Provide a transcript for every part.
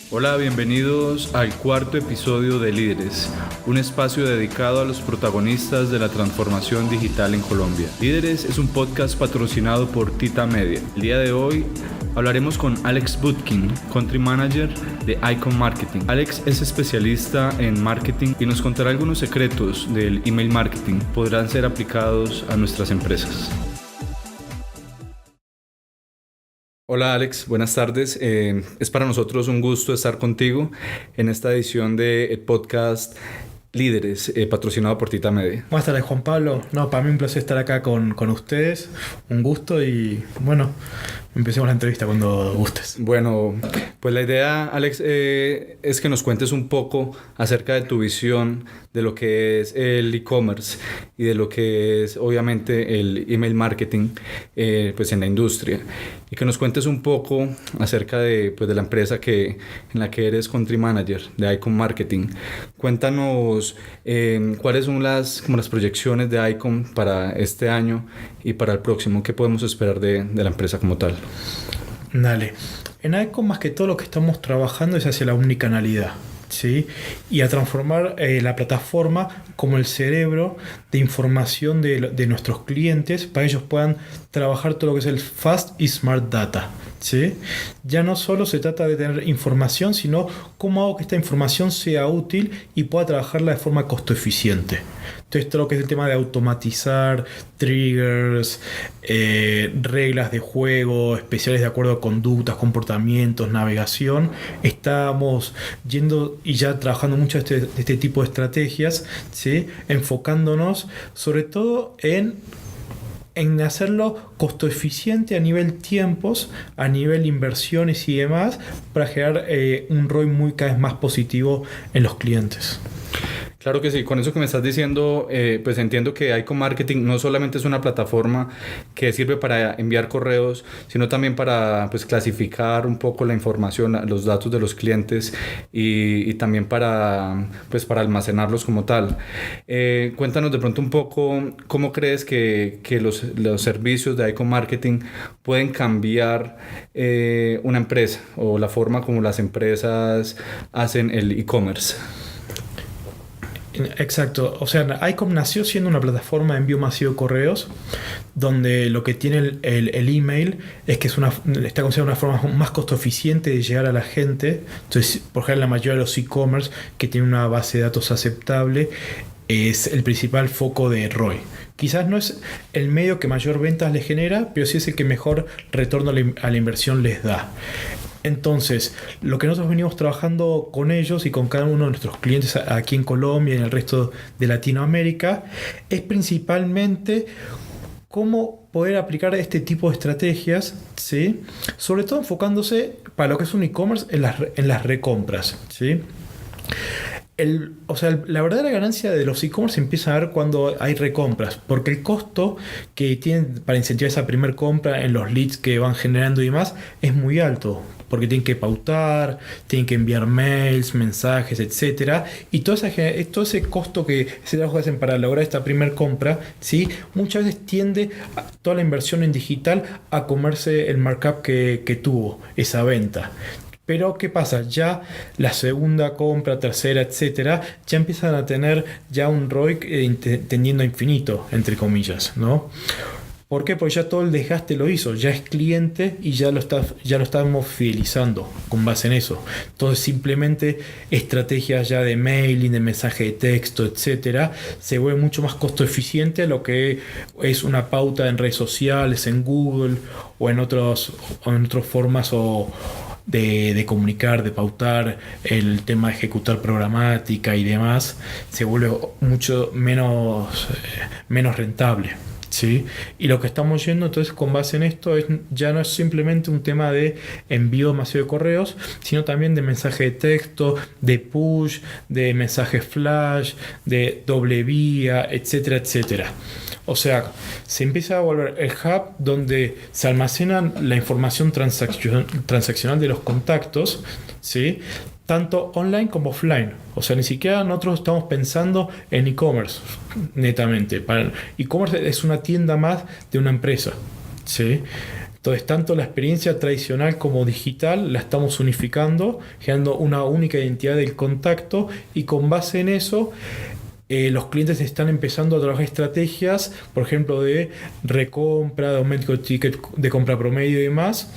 Hola, bienvenidos al cuarto episodio de Líderes, un espacio dedicado a los protagonistas de la transformación digital en Colombia. Líderes es un podcast patrocinado por Tita Media. El día de hoy hablaremos con Alex Butkin, Country Manager de Icon Marketing. Alex es especialista en marketing y nos contará algunos secretos del email marketing que podrán ser aplicados a nuestras empresas. Hola Alex, buenas tardes. Es para nosotros un gusto estar contigo en esta edición del podcast Líderes, patrocinado por Tita Media. Buenas tardes, Juan Pablo. Para mí un placer estar acá con ustedes. Un gusto y bueno, empecemos la entrevista cuando gustes. Bueno, pues la idea, Alex, es que nos cuentes un poco acerca de tu visión de lo que es el e-commerce y de lo que es obviamente el email marketing pues en la industria. Y que nos cuentes un poco acerca de la empresa en la que eres Country Manager de Icon Marketing. Cuéntanos cuáles son las proyecciones de Icon para este año y para el próximo. ¿Qué podemos esperar de la empresa como tal? Dale. En Icon más que todo lo que estamos trabajando es hacia la omnicanalidad, ¿sí? Y a transformar la plataforma como el cerebro de información de nuestros clientes para que ellos puedan trabajar todo lo que es el Fast y Smart Data, ¿sí? Ya no solo se trata de tener información, sino cómo hago que esta información sea útil y pueda trabajarla de forma costo eficiente. Entonces todo lo que es el tema de automatizar, triggers, reglas de juego, especiales de acuerdo a conductas, comportamientos, navegación. Estamos yendo y ya trabajando mucho de este tipo de estrategias, ¿sí? Enfocándonos sobre todo en hacerlo costo eficiente a nivel tiempos, a nivel inversiones y demás, para generar un ROI cada vez más positivo en los clientes. Claro que sí, con eso que me estás diciendo, pues entiendo que Icon Marketing no solamente es una plataforma que sirve para enviar correos, sino también para pues clasificar un poco la información, los datos de los clientes y también para almacenarlos como tal. Cuéntanos de pronto un poco cómo crees que los servicios de Icon Marketing pueden cambiar una empresa o la forma como las empresas hacen el e-commerce. Exacto, o sea, Icon nació siendo una plataforma de envío masivo de correos, donde lo que tiene el email es que está considerada una forma más costo eficiente de llegar a la gente. Entonces, por ejemplo, la mayoría de los e-commerce que tienen una base de datos aceptable es el principal foco de ROI. Quizás no es el medio que mayor ventas les genera, pero sí es el que mejor retorno a la inversión les da. Entonces, lo que nosotros venimos trabajando con ellos y con cada uno de nuestros clientes aquí en Colombia y en el resto de Latinoamérica es principalmente cómo poder aplicar este tipo de estrategias, ¿sí? Sobre todo enfocándose para lo que es un e-commerce en las recompras, ¿sí? La verdadera ganancia de los e-commerce empieza a ver cuando hay recompras, porque el costo que tienen para incentivar esa primera compra en los leads que van generando y demás es muy alto, porque tienen que pautar, tienen que enviar mails, mensajes, etcétera, y todo ese costo ese trabajo que hacen para lograr esta primera compra, ¿sí? Muchas veces tiende toda la inversión en digital a comerse el markup que tuvo esa venta. Pero ¿qué pasa? Ya la segunda compra, tercera, etcétera, ya empiezan a tener ya un ROI tendiendo a infinito, entre comillas, ¿no? ¿Por qué? Porque ya todo el desgaste lo hizo, ya es cliente y ya lo estamos fidelizando con base en eso. Entonces simplemente estrategias ya de mailing, de mensaje de texto, etcétera, se vuelve mucho más costo eficiente a lo que es una pauta en redes sociales, en Google o en otras formas de comunicar, de pautar, el tema de ejecutar programática y demás, se vuelve mucho menos rentable, ¿sí? Y lo que estamos yendo entonces con base en esto ya no es simplemente un tema de envío masivo de correos, sino también de mensaje de texto, de push, de mensaje flash, de doble vía, etcétera, etcétera. O sea, se empieza a volver el hub donde se almacenan la información transaccional de los contactos, ¿sí? Tanto online como offline. O sea, ni siquiera nosotros estamos pensando en e-commerce, netamente. E-commerce es una tienda más de una empresa, ¿sí? Entonces, tanto la experiencia tradicional como digital la estamos unificando, generando una única identidad del contacto, y con base en eso, los clientes están empezando a trabajar estrategias, por ejemplo, de recompra, de aumento de ticket de compra promedio y demás,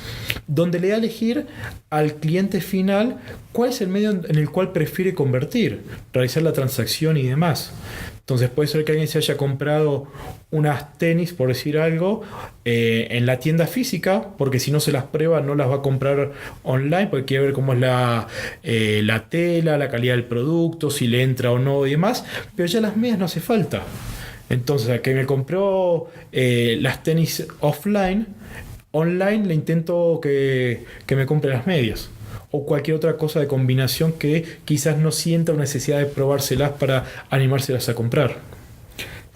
donde le da a elegir al cliente final cuál es el medio en el cual prefiere convertir, realizar la transacción y demás. Entonces puede ser que alguien se haya comprado unas tenis, por decir algo, en la tienda física, porque si no se las prueba no las va a comprar online, porque quiere ver cómo es la tela, la calidad del producto, si le entra o no y demás, pero ya las medias no hace falta. Entonces, a que me compró las tenis offline, online le intento que me compre las medias. O cualquier otra cosa de combinación que quizás no sienta una necesidad de probárselas para animárselas a comprar.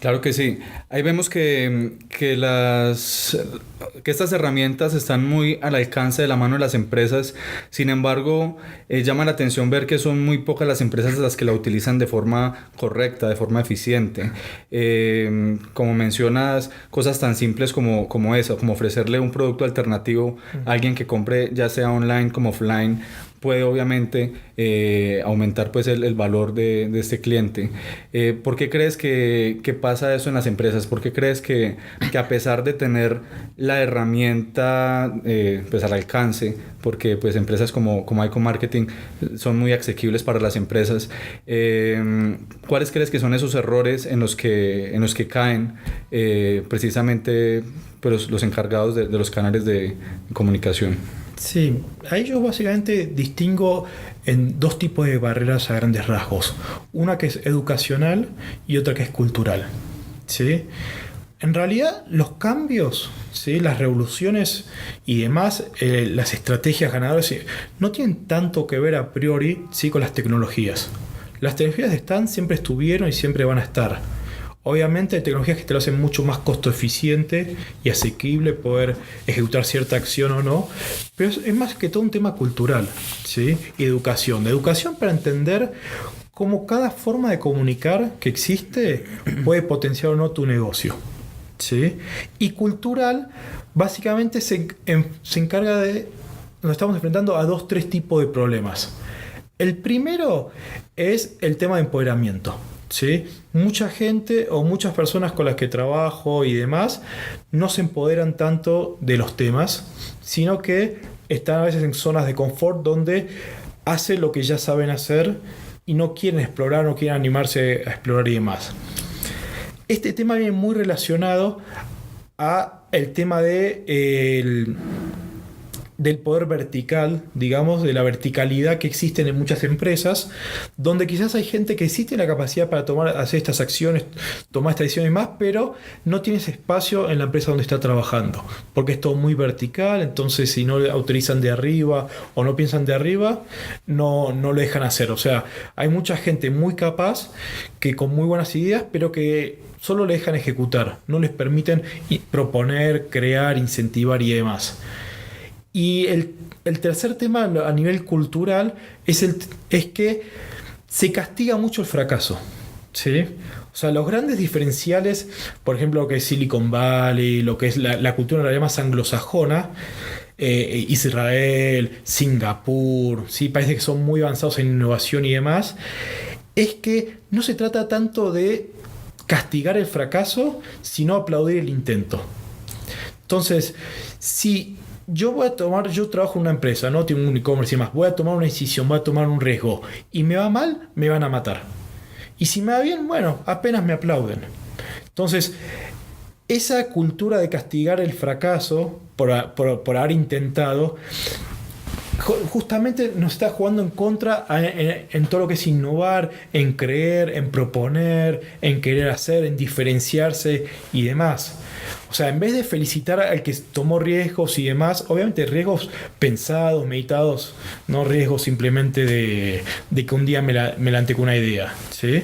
Claro que sí. Ahí vemos que estas herramientas están muy al alcance de la mano de las empresas. Sin embargo, llama la atención ver que son muy pocas las empresas las que la utilizan de forma correcta, de forma eficiente. Como mencionas, cosas tan simples como eso, como ofrecerle un producto alternativo a alguien que compre ya sea online como offline, puede obviamente aumentar pues el valor de este cliente. ¿Por qué crees que pasa eso en las empresas? ¿Por qué crees que a pesar de tener la herramienta pues al alcance, porque pues empresas como Icon Marketing son muy asequibles para las empresas, ¿cuáles crees que son esos errores en los que caen precisamente pues, los encargados de los canales de comunicación? Sí, ahí yo básicamente distingo en dos tipos de barreras a grandes rasgos. Una que es educacional y otra que es cultural. ¿Sí? En realidad los cambios, ¿sí? Las revoluciones y demás, las estrategias ganadoras, no tienen tanto que ver a priori, ¿sí? Con las tecnologías. Las tecnologías están, siempre estuvieron y siempre van a estar. Obviamente hay tecnologías que te lo hacen mucho más costo eficiente y asequible poder ejecutar cierta acción o no, pero es más que todo un tema cultural, ¿sí? Y educación. De educación para entender cómo cada forma de comunicar que existe puede potenciar o no tu negocio, ¿sí? Y cultural básicamente se encarga de... Nos estamos enfrentando a 2-3 tipos de problemas. El primero es el tema de empoderamiento. ¿Sí? Mucha gente o muchas personas con las que trabajo y demás no se empoderan tanto de los temas, sino que están a veces en zonas de confort donde hacen lo que ya saben hacer y no quieren explorar, no quieren animarse a explorar y demás. Este tema viene muy relacionado a el tema del poder vertical, digamos, de la verticalidad que existen en muchas empresas, donde quizás hay gente que existe la capacidad para hacer estas acciones, tomar estas decisiones y más, pero no tiene ese espacio en la empresa donde está trabajando, porque es todo muy vertical. Entonces si no le autorizan de arriba o no piensan de arriba, no lo dejan hacer. O sea, hay mucha gente muy capaz que con muy buenas ideas, pero que solo le dejan ejecutar, no les permiten proponer, crear, incentivar y demás. Y el tercer tema a nivel cultural es que se castiga mucho el fracaso, ¿sí? O sea, los grandes diferenciales, por ejemplo, lo que es Silicon Valley, lo que es la cultura en realidad más anglosajona, Israel, Singapur, ¿sí? Países que son muy avanzados en innovación y demás, es que no se trata tanto de castigar el fracaso, sino aplaudir el intento. Entonces, si yo trabajo en una empresa, no tengo un e-commerce y demás, voy a tomar una decisión, voy a tomar un riesgo y me va mal, me van a matar. Y si me va bien, bueno, apenas me aplauden. Entonces, esa cultura de castigar el fracaso por haber intentado, justamente nos está jugando en contra en todo lo que es innovar, en creer, en proponer, en querer hacer, en diferenciarse y demás. O sea, en vez de felicitar al que tomó riesgos y demás, obviamente riesgos pensados, meditados, no riesgos simplemente de que un día me levanté con una idea, ¿sí?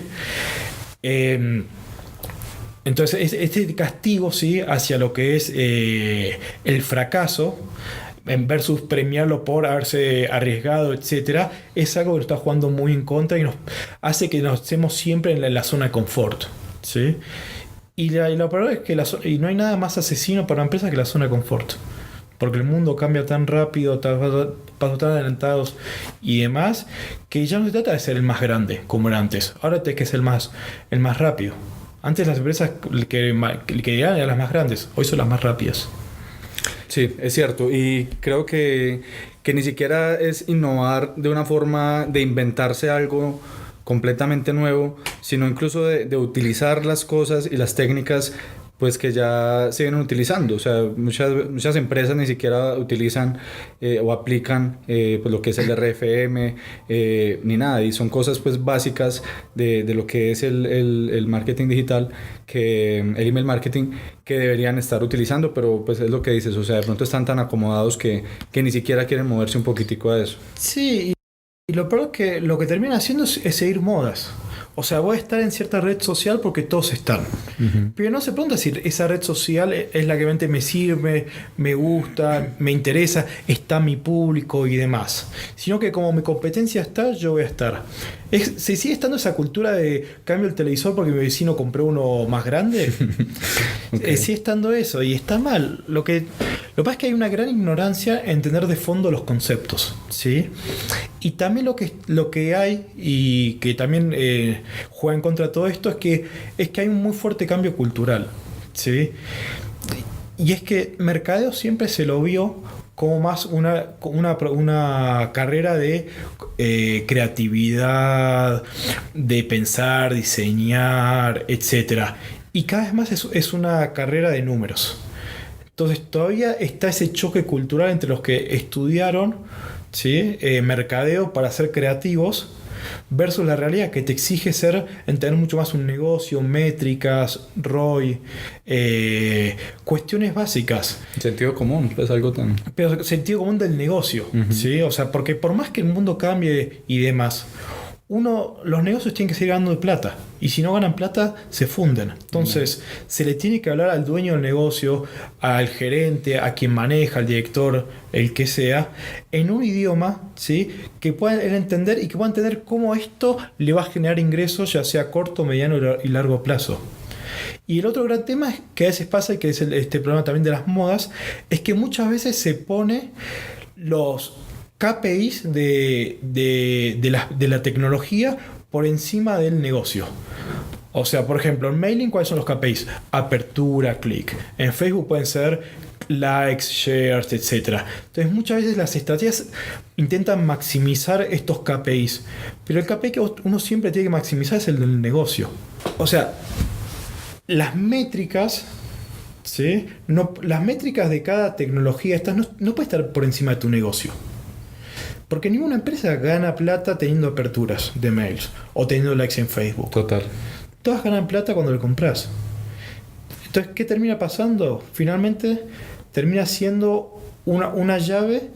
Entonces, este castigo, ¿sí? Hacia lo que es el fracaso, versus premiarlo por haberse arriesgado, etcétera, es algo que nos está jugando muy en contra y nos hace que nos estemos siempre en la zona de confort, ¿sí? Y la verdad es que no hay nada más asesino para una empresa que la zona de confort. porque el mundo cambia tan rápido, pasos tan adelantados y demás, que ya no se trata de ser el más grande como era antes. Ahora tienes que ser el más rápido. Antes las empresas que eran las más grandes, hoy son las más rápidas. Sí, es cierto. Y creo que ni siquiera es innovar de una forma de inventarse algo completamente nuevo, sino incluso de utilizar las cosas y las técnicas pues que ya se vienen utilizando. O sea, muchas empresas ni siquiera utilizan o aplican pues lo que es el RFM ni nada, y son cosas pues básicas de lo que es el marketing digital, el email marketing, que deberían estar utilizando, pero pues es lo que dices, o sea, de pronto están tan acomodados que ni siquiera quieren moverse un poquitico a eso. Sí, y lo peor es que lo que termina haciendo es seguir modas. O sea, voy a estar en cierta red social porque todos están. Uh-huh. Pero no se pregunta si esa red social es la que realmente me sirve, me gusta, me interesa, está mi público y demás. Sino que como mi competencia está, yo voy a estar. Se sigue estando esa cultura de cambio el televisor porque mi vecino compró uno más grande. Okay. Sigue estando eso y está mal. Lo que pasa es que hay una gran ignorancia en tener de fondo los conceptos, ¿sí? Y también lo que hay, y que también juega en contra de todo esto, es que hay un muy fuerte cambio cultural, ¿sí? Y es que mercadeo siempre se lo vio como más una carrera de creatividad, de pensar, diseñar, etc. Y cada vez más es una carrera de números. Entonces todavía está ese choque cultural entre los que estudiaron, ¿sí? Mercadeo para ser creativos versus la realidad que te exige tener mucho más un negocio, métricas, ROI, cuestiones básicas. Sentido común, es algo tan... Pero sentido común del negocio, uh-huh. ¿Sí? O sea, porque por más que el mundo cambie y demás, los negocios tienen que seguir ganando plata, y si no ganan plata se funden. Entonces se le tiene que hablar al dueño del negocio, al gerente, a quien maneja, al director, el que sea, en un idioma, ¿sí? Que pueda él entender y que pueda entender cómo esto le va a generar ingresos, ya sea a corto, mediano y largo plazo. Y el otro gran tema que a veces pasa, y que es este problema también de las modas, es que muchas veces se pone los KPIs de la tecnología por encima del negocio. O sea, por ejemplo, en mailing, ¿cuáles son los KPIs? Apertura, clic. En Facebook pueden ser likes, shares, etc. Entonces muchas veces las estrategias intentan maximizar estos KPIs, pero el KPI que uno siempre tiene que maximizar es el del negocio. O sea, las métricas, ¿sí? Las métricas de cada tecnología no puede estar por encima de tu negocio. Porque ninguna empresa gana plata teniendo aperturas de mails o teniendo likes en Facebook. Total. Todas ganan plata cuando le compras. Entonces, ¿qué termina pasando? Finalmente termina siendo una llave,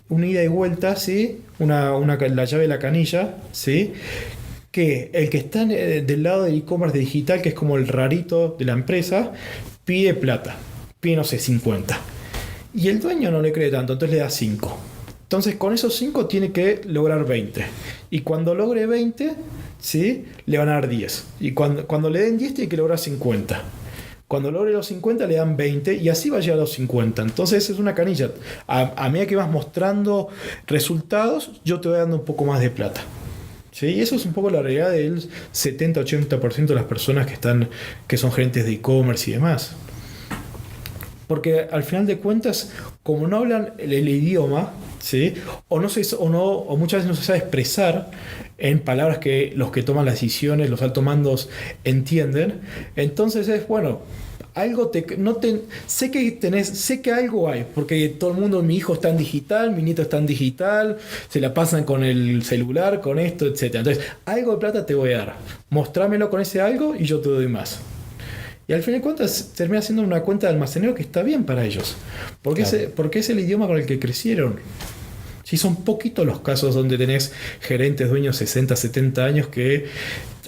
una ida y vuelta, ¿sí? La llave de la canilla, ¿sí? Que el que está del lado del e-commerce digital, que es como el rarito de la empresa, pide plata. Pide, no sé, 50. Y el dueño no le cree tanto, entonces le da 5. Entonces con esos 5 tiene que lograr 20. Y cuando logre 20, ¿sí? Le van a dar 10. Y cuando le den 10 tiene que lograr 50. Cuando logre los 50 le dan 20 y así va a llegar a los 50. Entonces es una canilla. A medida que vas mostrando resultados, yo te voy dando un poco más de plata. ¿Sí? Y eso es un poco la realidad del 70-80% de las personas que son gerentes de e-commerce y demás. Porque al final de cuentas, como no hablan el idioma, ¿sí? o muchas veces no se sabe expresar en palabras que los que toman las decisiones, los altos mandos entienden, entonces es bueno, sé que algo hay, porque todo el mundo, mi hijo está en digital, mi nieto está en digital, se la pasan con el celular, con esto, etc. Entonces, algo de plata te voy a dar, mostrámelo con ese algo y yo te doy más. Y al fin de cuentas termina siendo una cuenta de almacenero que está bien para ellos. Porque es el idioma con el que crecieron. Sí, son poquitos los casos donde tenés gerentes, dueños 60, 70 años que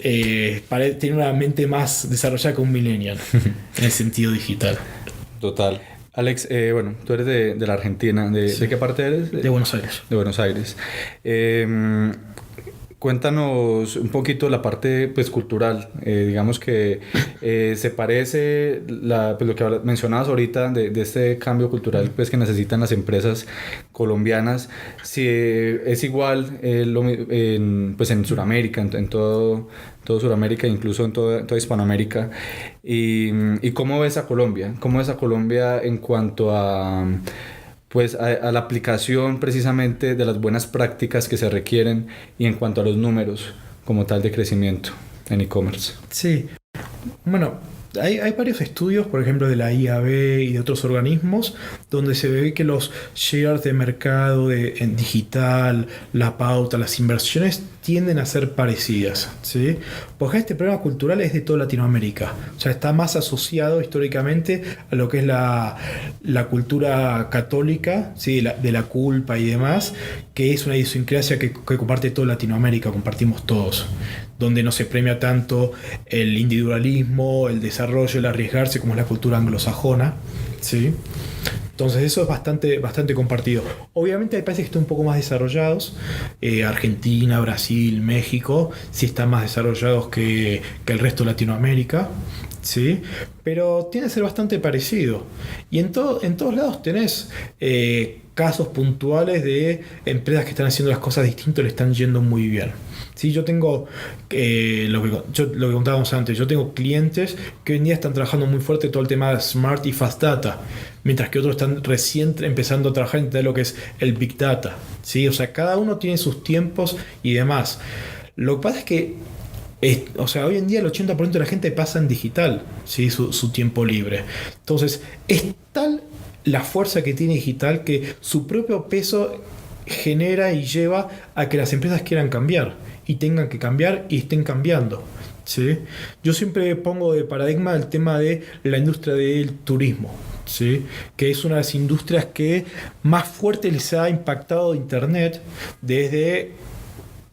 tienen una mente más desarrollada que un millennial en el sentido digital. Total. Alex, bueno, tú eres de la Argentina. ¿De qué parte eres? De Buenos Aires. De Buenos Aires. Cuéntanos un poquito la parte pues, cultural. Digamos que se parece pues, lo que mencionabas ahorita de este cambio cultural pues, que necesitan las empresas colombianas. Si es igual pues, en Sudamérica, en todo Sudamérica, incluso en toda Hispanoamérica. ¿Y cómo ves a Colombia? ¿Cómo ves a Colombia en cuanto a pues a la aplicación precisamente de las buenas prácticas que se requieren y en cuanto a los números como tal de crecimiento en e-commerce? Sí, bueno, hay varios estudios, por ejemplo, de la IAB y de otros organismos, donde se ve que los shares de mercado en digital, la pauta, las inversiones tienden a ser parecidas, ¿sí? Porque este problema cultural es de toda Latinoamérica. O sea, está más asociado históricamente a lo que es la cultura católica, ¿sí? De la culpa y demás, que es una idiosincrasia que comparte toda Latinoamérica, compartimos todos, donde no se premia tanto el individualismo, el desarrollo, el arriesgarse, como es la cultura anglosajona, ¿sí? Entonces eso es bastante compartido. Obviamente hay países que están un poco más desarrollados, Argentina, Brasil, México, sí están más desarrollados que el resto de Latinoamérica, ¿sí? Pero tiene que ser bastante parecido. Y en todos lados tenés casos puntuales de empresas que están haciendo las cosas distintas y le están yendo muy bien. Sí, yo tengo lo que contábamos antes, yo tengo clientes que hoy en día están trabajando muy fuerte todo el tema de Smart y Fast Data, mientras que otros están recién empezando a trabajar en lo que es el Big Data, ¿sí? O sea, cada uno tiene sus tiempos y demás. Lo que pasa es que hoy en día el 80% de la gente pasa en digital, ¿sí? Su tiempo libre. Entonces, es tal la fuerza que tiene digital que su propio peso genera y lleva a que las empresas quieran cambiar y tengan que cambiar y estén cambiando, ¿sí? Yo siempre pongo de paradigma el tema de la industria del turismo, ¿sí? Que es una de las industrias que más fuerte les ha impactado Internet desde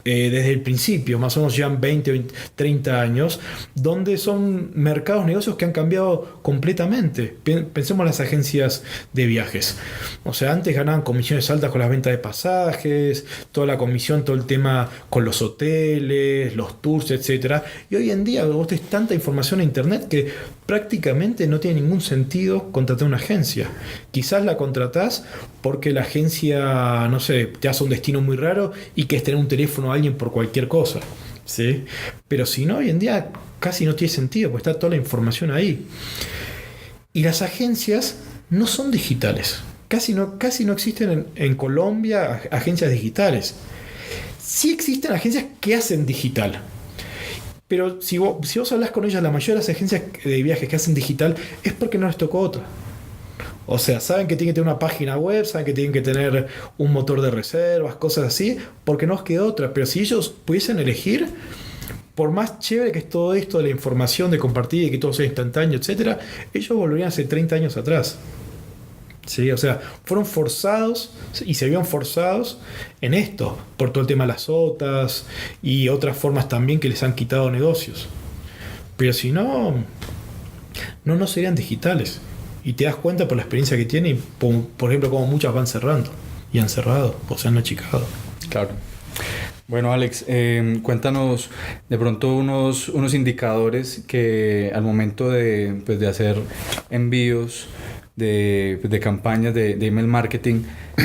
el principio, más o menos llevan 20, 30 años, donde son mercados, negocios que han cambiado completamente. Pensemos en las agencias de viajes. O sea, antes ganaban comisiones altas con las ventas de pasajes, toda la comisión, todo el tema con los hoteles, los tours, etc. Y hoy en día vos tenés tanta información en internet que prácticamente no tiene ningún sentido contratar una agencia. Quizás la contratás porque la agencia, no sé, te hace un destino muy raro y querés tener un teléfono a alguien por cualquier cosa, ¿sí? Pero si no, hoy en día casi no tiene sentido, porque está toda la información ahí. Y las agencias no son digitales. Casi no existen en Colombia agencias digitales. Sí existen agencias que hacen digital. Pero si vos hablas con ellas, la mayoría de las agencias de viajes que hacen digital es porque no les tocó otra. O sea, saben que tienen que tener una página web, saben que tienen que tener un motor de reservas, cosas así, porque no os queda otra. Pero si ellos pudiesen elegir, por más chévere que es todo esto de la información, de compartir y que todo sea instantáneo, etc., ellos volverían hace 30 años atrás. ¿Sí? O sea, fueron forzados y se vieron forzados en esto, por todo el tema de las OTAs y otras formas también que les han quitado negocios. Pero si no serían digitales. Y te das cuenta por la experiencia que tienen, por ejemplo, como muchas van cerrando y han cerrado o se han achicado. Claro. Bueno, Alex, cuéntanos de pronto unos indicadores que al momento de hacer envíos de campañas de email marketing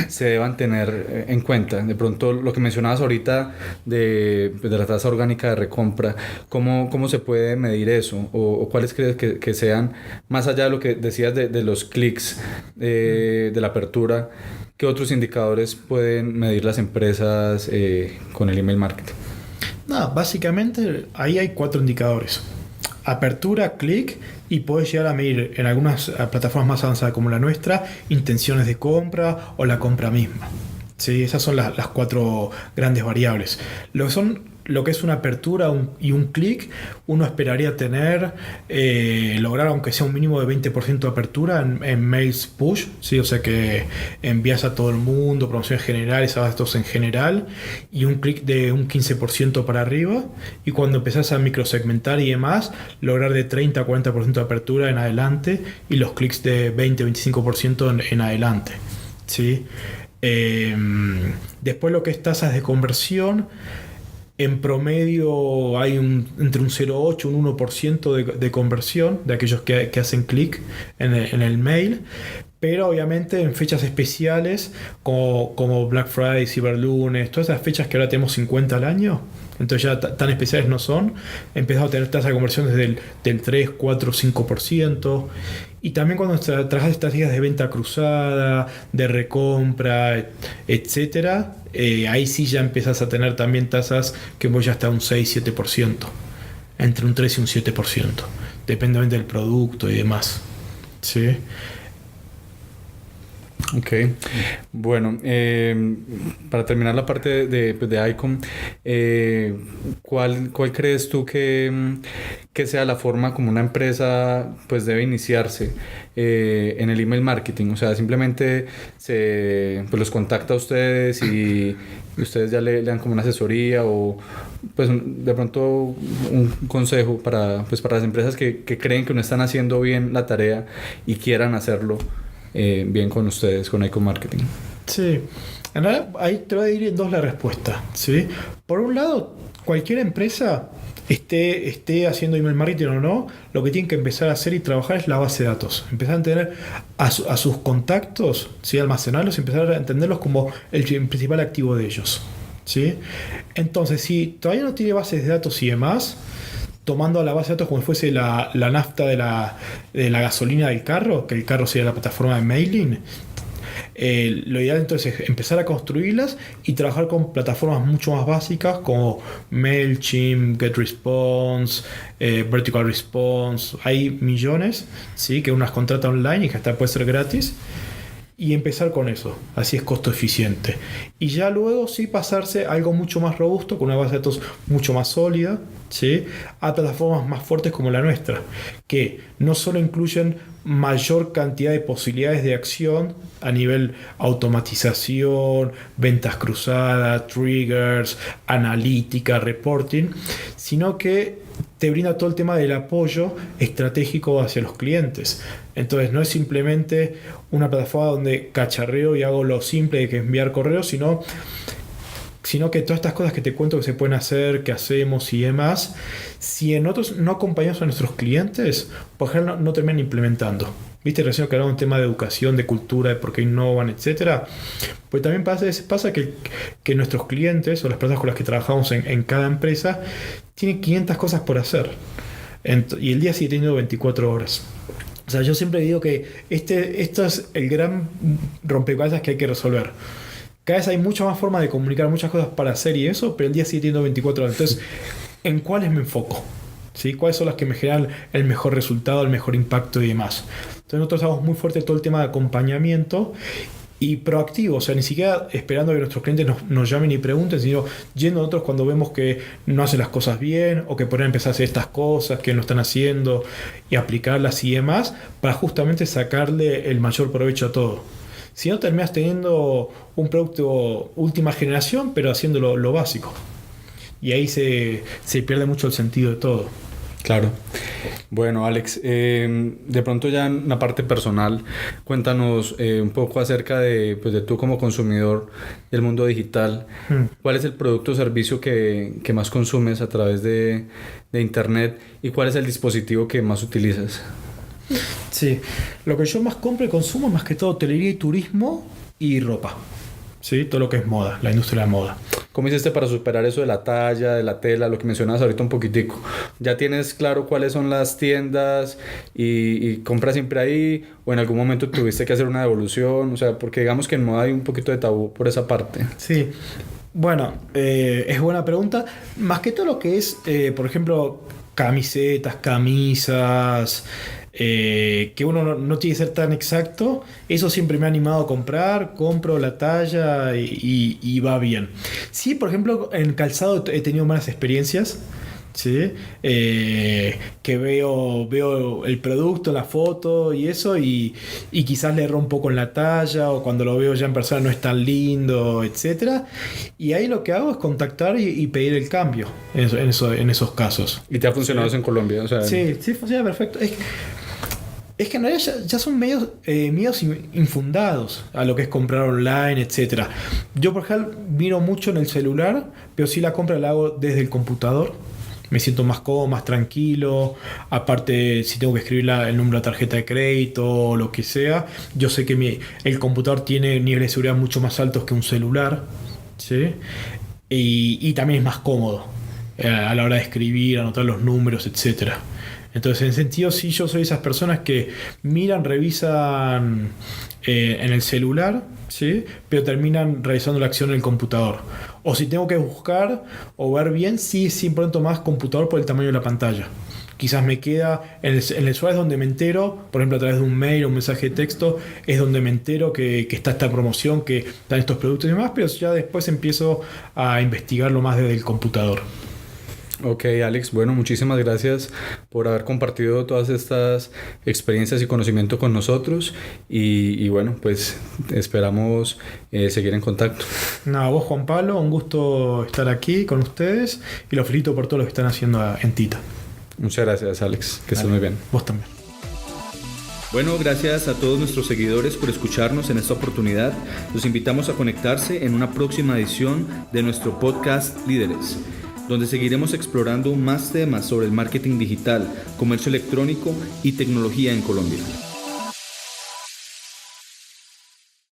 se deban tener en cuenta. De pronto lo que mencionabas ahorita de la tasa orgánica de recompra, ¿cómo se puede medir eso? ¿O cuáles crees que sean, más allá de lo que decías de los clics, de la apertura, qué otros indicadores pueden medir las empresas con el email marketing? No, básicamente ahí hay 4 indicadores: apertura, clic, y podés llegar a medir en algunas plataformas más avanzadas como la nuestra intenciones de compra o la compra misma. ¿Sí? Esas son las 4 grandes variables. Lo que es una apertura y un clic, uno esperaría lograr aunque sea un mínimo de 20% de apertura en mails push, ¿sí? O sea que envías a todo el mundo, promociones generales, abastos en general, y un clic de un 15% para arriba, y cuando empezás a microsegmentar y demás, lograr de 30 a 40% de apertura en adelante, y los clics de 20-25% en adelante, ¿sí? Después lo que es tasas de conversión, En promedio hay entre un 0,8 y un 1% de conversión de aquellos que hacen clic en el mail. Pero obviamente en fechas especiales como Black Friday, Cyber Lunes, todas esas fechas que ahora tenemos 50 al año, entonces ya tan especiales no son, empezamos a tener tasa de conversión desde del 3, 4, 5%. Y también cuando trabajas estrategias de venta cruzada, de recompra, etcétera, ahí sí ya empiezas a tener también tasas que voy hasta un 6-7%, entre un 3 y un 7%, depende del producto y demás. ¿Sí? Ok, bueno, para terminar la parte de ICOM, ¿cuál crees tú que sea la forma como una empresa pues debe iniciarse en el email marketing? O sea, simplemente pues los contacta a ustedes y ustedes ya le dan como una asesoría o pues de pronto un consejo para las empresas que creen que no están haciendo bien la tarea y quieran hacerlo bien con ustedes, con ICOM Marketing. Sí, en realidad ahí te voy a dividir en dos la respuesta, ¿sí? Por un lado, cualquier empresa esté haciendo email marketing o no, lo que tienen que empezar a hacer y trabajar es la base de datos. Empezar a entender a sus contactos, ¿sí? Almacenarlos y empezar a entenderlos como el principal activo de ellos, ¿sí? Entonces, si todavía no tiene bases de datos y demás, tomando a la base de datos como si fuese la nafta de la gasolina del carro, que el carro sea la plataforma de mailing, lo ideal entonces es empezar a construirlas y trabajar con plataformas mucho más básicas como MailChimp, GetResponse, Vertical Response. Hay millones, ¿sí? Que unas contrata online y que hasta puede ser gratis. Y empezar con eso, así es costo eficiente. Y ya luego sí pasarse a algo mucho más robusto, con una base de datos mucho más sólida, ¿sí? A plataformas más fuertes como la nuestra, que no solo incluyen mayor cantidad de posibilidades de acción a nivel automatización, ventas cruzadas, triggers, analítica, reporting, sino que te brinda todo el tema del apoyo estratégico hacia los clientes. Entonces no es simplemente una plataforma donde cacharreo y hago lo simple de que enviar correos, sino que todas estas cosas que te cuento que se pueden hacer, que hacemos y demás, si en otros no acompañamos a nuestros clientes, por ejemplo, no terminan implementando. ¿Viste? Recién que hablamos de un tema de educación, de cultura, de por qué innovan, etcétera. Pues también pasa que nuestros clientes o las personas con las que trabajamos en cada empresa tienen 500 cosas por hacer. Y el día sigue teniendo 24 horas. O sea, yo siempre digo que esto es el gran rompecabezas que hay que resolver. Cada vez hay mucha más formas de comunicar, muchas cosas para hacer y eso, pero el día sigue teniendo 24 horas. Entonces, ¿en cuáles me enfoco? ¿Sí? ¿Cuáles son las que me generan el mejor resultado, el mejor impacto y demás? Entonces nosotros estamos muy fuerte todo el tema de acompañamiento y proactivo, o sea, ni siquiera esperando que nuestros clientes nos llamen y pregunten, sino yendo a nosotros cuando vemos que no hacen las cosas bien o que podrían empezar a hacer estas cosas que no están haciendo y aplicarlas y demás para justamente sacarle el mayor provecho a todo. Si no, terminas teniendo un producto última generación, pero haciendo lo básico. Y ahí se pierde mucho el sentido de todo. Claro. Bueno, Alex, de pronto ya en la parte personal, cuéntanos un poco acerca de tú como consumidor del mundo digital. ¿Cuál es el producto o servicio que más consumes a través de Internet y cuál es el dispositivo que más utilizas? Sí, lo que yo más compro y consumo es más que todo hotelería y turismo y ropa. Sí, todo lo que es moda, la industria de la moda. ¿Cómo hiciste para superar eso de la talla, de la tela, lo que mencionabas ahorita un poquitico? ¿Ya tienes claro cuáles son las tiendas y compras siempre ahí? ¿O en algún momento tuviste que hacer una devolución? O sea, porque digamos que en moda hay un poquito de tabú por esa parte. Sí, bueno, es buena pregunta. Más que todo lo que es, por ejemplo, camisetas, camisas... que uno no tiene que ser tan exacto, eso siempre me ha animado a compro la talla y va bien. Sí, por ejemplo, en calzado he tenido malas experiencias, ¿sí? Que veo el producto, la foto y eso y quizás le erro un poco en la talla o cuando lo veo ya en persona no es tan lindo, etcétera, y ahí lo que hago es contactar y pedir el cambio en esos casos. ¿Y te ha funcionado eso en Colombia? O sea, sí, funciona perfecto. Es que en realidad ya son miedos infundados a lo que es comprar online, etc. Yo, por ejemplo, miro mucho en el celular, pero sí la compra la hago desde el computador. Me siento más cómodo, más tranquilo. Aparte, si tengo que escribir el número de la tarjeta de crédito o lo que sea, yo sé que el computador tiene niveles de seguridad mucho más altos que un celular, ¿sí? Y también es más cómodo a la hora de escribir, anotar los números, etc. Entonces, en ese sentido, sí, yo soy esas personas que miran, revisan en el celular, ¿sí? Pero terminan realizando la acción en el computador. O si tengo que buscar o ver bien, sí pronto más computador por el tamaño de la pantalla. Quizás me queda en el celular es donde me entero, por ejemplo a través de un mail o un mensaje de texto, es donde me entero que está esta promoción, que están estos productos y demás, pero ya después empiezo a investigarlo más desde el computador. Ok, Alex, bueno, muchísimas gracias por haber compartido todas estas experiencias y conocimiento con nosotros y bueno, pues esperamos seguir en contacto. Nada, vos Juan Pablo, un gusto estar aquí con ustedes y los felicito por todo lo que están haciendo en Tita. Muchas gracias, Alex, que estés muy bien. Vos también. Bueno, gracias a todos nuestros seguidores por escucharnos en esta oportunidad. Los invitamos a conectarse en una próxima edición de nuestro podcast Líderes, donde seguiremos explorando más temas sobre el marketing digital, comercio electrónico y tecnología en Colombia.